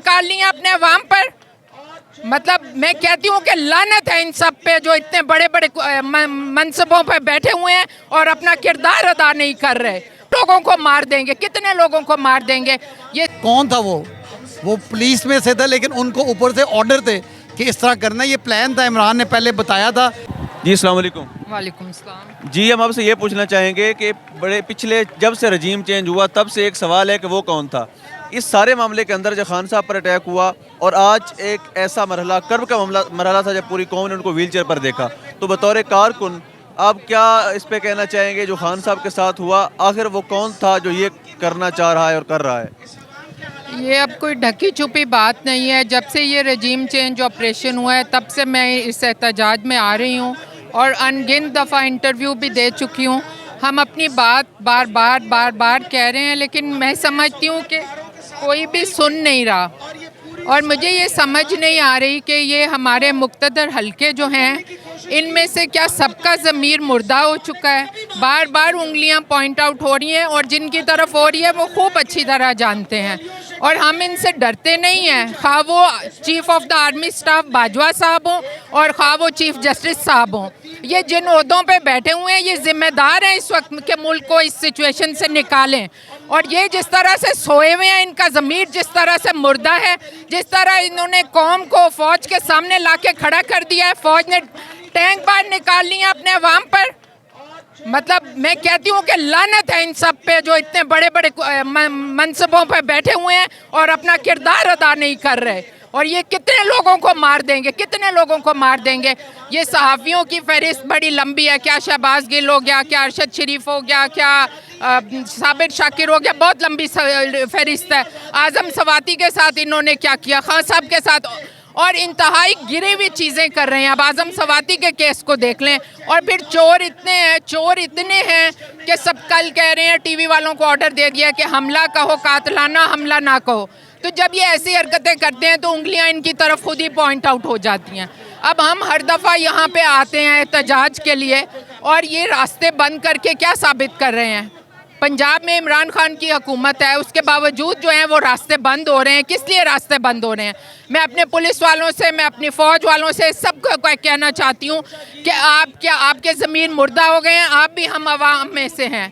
निकाल ली है अपने अवाम पर। मतलब मैं कहती हूँ कि लानत है इन सब पे जो इतने बड़े बड़े मनसबों पे बैठे हुए हैं और अपना किरदार अदा नहीं कर रहे। लोगों को मार देंगे, कितने लोगों को मार देंगे। ये कौन था वो पुलिस में से था, लेकिन उनको ऊपर से ऑर्डर थे कि इस तरह करना। ये प्लान था, इमरान ने पहले बताया था। जी अस्सलाम वालेकुम। वालेकुम सलाम। जी हम आपसे ये पूछना चाहेंगे कि बड़े पिछले जब से रजीम चेंज हुआ तब से एक सवाल है कि वो कौन था। इस सारे मामले के अंदर जब खान साहब पर अटैक हुआ और आज एक ऐसा मरहला कर्ब का मरहला था जब पूरी कौम ने उनको व्हीलचेयर पर देखा, तो बतौर कारकुन आप क्या इस पे कहना चाहेंगे जो खान साहब के साथ हुआ? आखिर वो कौन था जो ये करना चाह रहा है और कर रहा है? ये अब कोई ढकी छुपी बात नहीं है। जब से ये रजीम चेंज ऑपरेशन हुआ है तब से मैं इस एहतजाज में आ रही हूँ और अनगिनत दफ़ा इंटरव्यू भी दे चुकी हूँ। हम अपनी बात बार बार कह रहे हैं, लेकिन मैं समझती हूँ कि कोई भी सुन नहीं रहा। और मुझे ये समझ नहीं आ रही कि ये हमारे मुक़्तदर हलके जो हैं, इनमें से क्या सबका ज़मीर मुर्दा हो चुका है? बार बार उंगलियां पॉइंट आउट हो रही हैं और जिनकी तरफ हो रही है वो खूब अच्छी तरह जानते हैं और हम इनसे डरते नहीं हैं। खा वो chief of the army staff Bajwa साहब हों और खा वो चीफ़ जस्टिस साहब हों, ये जिन ओहदों पे बैठे हुए हैं ये ज़िम्मेदार हैं इस वक्त के मुल्क को इस सिचुएशन से निकालें। और ये जिस तरह से सोए हुए हैं, इनका ज़मीर जिस तरह से मुर्दा है, जिस तरह इन्होंने कौम को फ़ौज के सामने ला के खड़ा कर दिया है, फ़ौज ने टैंक बाहर निकाल ली है अपने अवाम पर। मतलब मैं कहती हूँ कि लानत है इन सब पे जो इतने बड़े बड़े मनसबों पे बैठे हुए हैं और अपना किरदार अदा नहीं कर रहे। और ये कितने लोगों को मार देंगे, कितने लोगों को मार देंगे। ये सहाफ़ियों की फहरिस्त बड़ी लंबी है। क्या शहबाज गिल हो गया, क्या अरशद शरीफ हो गया, क्या साबिर शाकिर हो गया, बहुत लंबी फहरिस्त है। आज़म सवाती के साथ इन्होंने क्या किया, खान साहब के साथ, और इंतहाई गिरी हुई चीज़ें कर रहे हैं। अब आज़म सवाती के केस को देख लें। और फिर चोर इतने हैं कि सब कल कह रहे हैं टीवी वालों को ऑर्डर दे दिया कि हमला कहो, कातलाना हमला ना कहो। तो जब ये ऐसी हरकतें करते हैं तो उंगलियां इनकी तरफ खुद ही पॉइंट आउट हो जाती हैं। अब हम हर दफ़ा यहाँ पे आते हैं एहतजाज के लिए और ये रास्ते बंद करके क्या साबित कर रहे हैं? पंजाब में इमरान खान की हुकूमत है, उसके बावजूद जो है वो रास्ते बंद हो रहे हैं। किस लिए रास्ते बंद हो रहे हैं? मैं अपने पुलिस वालों से, मैं अपनी फ़ौज वालों से सबको कहना चाहती हूँ कि आपके ज़मीन मुर्दा हो गए हैं। आप भी हम अवाम में से हैं।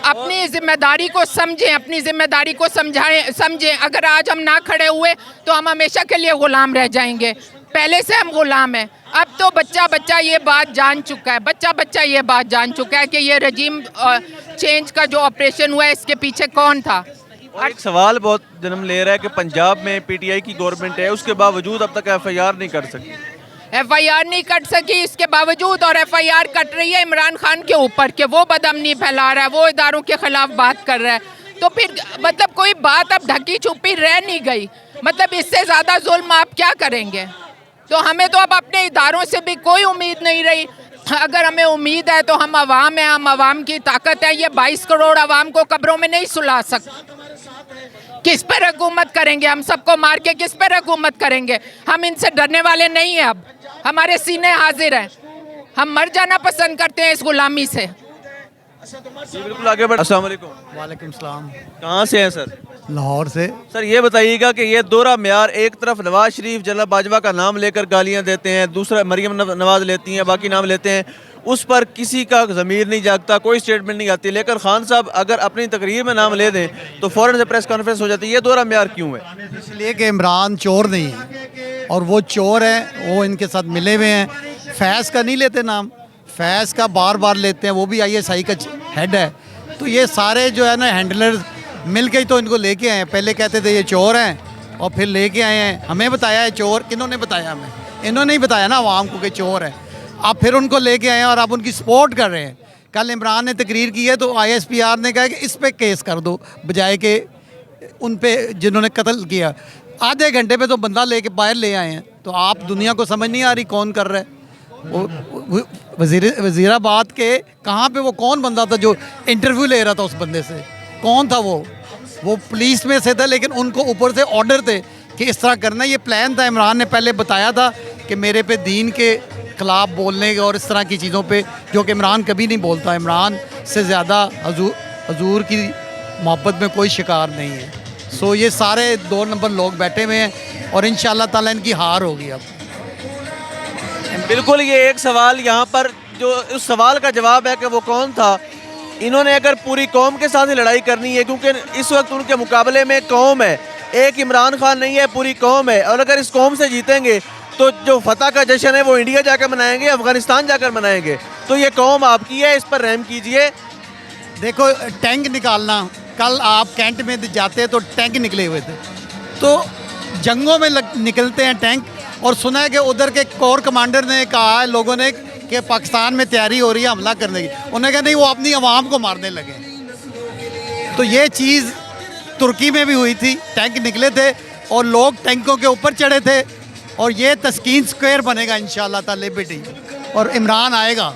अपनी ज़िम्मेदारी को समझें, अपनी ज़िम्मेदारी को समझें। अगर आज हम ना खड़े हुए तो हम हमेशा के लिए ग़ुलाम रह जाएंगे। पहले से हम ग़ुलाम हैं। अब तो बच्चा ये बात जान चुका है, बच्चा ये बात जान चुका है कि ये रजीम चेंज का जो ऑपरेशन हुआ है इसके पीछे कौन था। और एक सवाल बहुत जन्म ले रहा है कि पंजाब में पीटीआई की गवर्नमेंट है, उसके बावजूद अब तक एफआईआर नहीं कर सकी। एफआईआर नहीं कट सकी, इसके बावजूद और एफआईआर कट रही है इमरान खान के ऊपर कि वो बदअमनी फैला रहा है, वो इदारों के खिलाफ बात कर रहा है। तो फिर मतलब कोई बात अब ढकी छुपी रह नहीं गई। मतलब इससे ज़्यादा जुल्म आप क्या करेंगे? तो हमें तो अब अपने इदारों से भी कोई उम्मीद नहीं रही। अगर हमें उम्मीद है तो हम अवाम हैं, हम अवाम की ताकत है। ये 22 करोड़ अवाम को कब्रों में नहीं सुला सकते। किस पर हुकूमत करेंगे? हम सबको मार के किस पर हुकूमत करेंगे? हम इनसे डरने वाले नहीं हैं। अब हमारे सीने हाजिर हैं। हम मर जाना पसंद करते हैं इस गुलामी से। जी बिल्कुल, आगे बढ़। अस्सलाम वालेकुम। वालेकुम सलाम। कहाँ से हैं सर? लाहौर से। सर ये बताइएगा कि ये दोहरा म्यार, एक तरफ नवाज शरीफ जनरल बाजवा का नाम लेकर गालियाँ देते हैं, दूसरा मरियम नवाज लेती हैं, बाकी नाम लेते हैं, उस पर किसी का ज़मीर नहीं जागता, कोई स्टेटमेंट नहीं आती। लेकिन खान साहब अगर अपनी तकरीर में नाम ले दें तो फ़ौरन से प्रेस कॉन्फ्रेंस हो जाती है। ये दोहरा म्यार क्यों है? इसलिए कि इमरान चोर नहीं है और वो चोर है, वो इनके साथ मिले हुए हैं। फैज़ का नहीं लेते नाम, फैज़ का बार बार लेते हैं, वो भी ISI का हेड है। तो ये सारे जो है ना हैंडलर मिल के ही तो इनको लेके आए हैं। पहले कहते थे ये चोर हैं और फिर लेके आए हैं। हमें बताया है चोर, किन्होंने बताया हमें? इन्होंने ही बताया ना आवाम को कि चोर है। अब फिर उनको लेके आए हैं और अब उनकी सपोर्ट कर रहे हैं। कल इमरान ने तकरीर की है तो ISPR ने कहा कि इस पर केस कर दो, बजाय के उन पे जिन्होंने कत्ल किया। आधे घंटे पे तो बंदा लेके बाहर ले आए हैं। तो आप दुनिया को समझ नहीं आ रही कौन कर रहा है? वज़ीराबाद के कहाँ पे वो कौन बंदा था जो इंटरव्यू ले रहा था उस बंदे से? कौन था वो पुलिस में से था, लेकिन उनको ऊपर से ऑर्डर थे कि इस तरह करना। ये प्लान था, इमरान ने पहले बताया था कि मेरे पे दीन के ख़िलाफ़ बोलने और इस तरह की चीज़ों पे, जो कि इमरान कभी नहीं बोलता। इमरान से ज़्यादा हजूर की मोहब्बत में कोई शिकार नहीं है। सो ये सारे 2 नंबर लोग बैठे हुए हैं और इंशाल्लाह ताला इनकी हार होगी अब। बिल्कुल, ये एक सवाल यहाँ पर जो उस सवाल का जवाब है कि वो कौन था। इन्होंने अगर पूरी कौम के साथ ही लड़ाई करनी है, क्योंकि इस वक्त उनके मुकाबले में कौम है, एक इमरान खान नहीं है, पूरी कौम है। और अगर इस कौम से जीतेंगे तो जो फतह का जश्न है वो इंडिया जाकर मनाएंगे, अफगानिस्तान जाकर मनाएंगे। तो ये कौम आपकी है, इस पर रहम कीजिए। देखो टैंक निकालना, कल आप कैंट में जाते तो टैंक निकले हुए थे, तो जंगों में निकलते हैं टैंक। और सुना है कि उधर के कोर कमांडर ने कहा है लोगों ने कि पाकिस्तान में तैयारी हो रही है हमला करने की, उन्होंने कहा नहीं वो अपनी आवाम को मारने लगे। तो ये चीज़ तुर्की में भी हुई थी, टैंक निकले थे और लोग टैंकों के ऊपर चढ़े थे। और ये तस्कीन स्क्वायर बनेगा इंशाल्लाह ताला बेटी, और इमरान आएगा।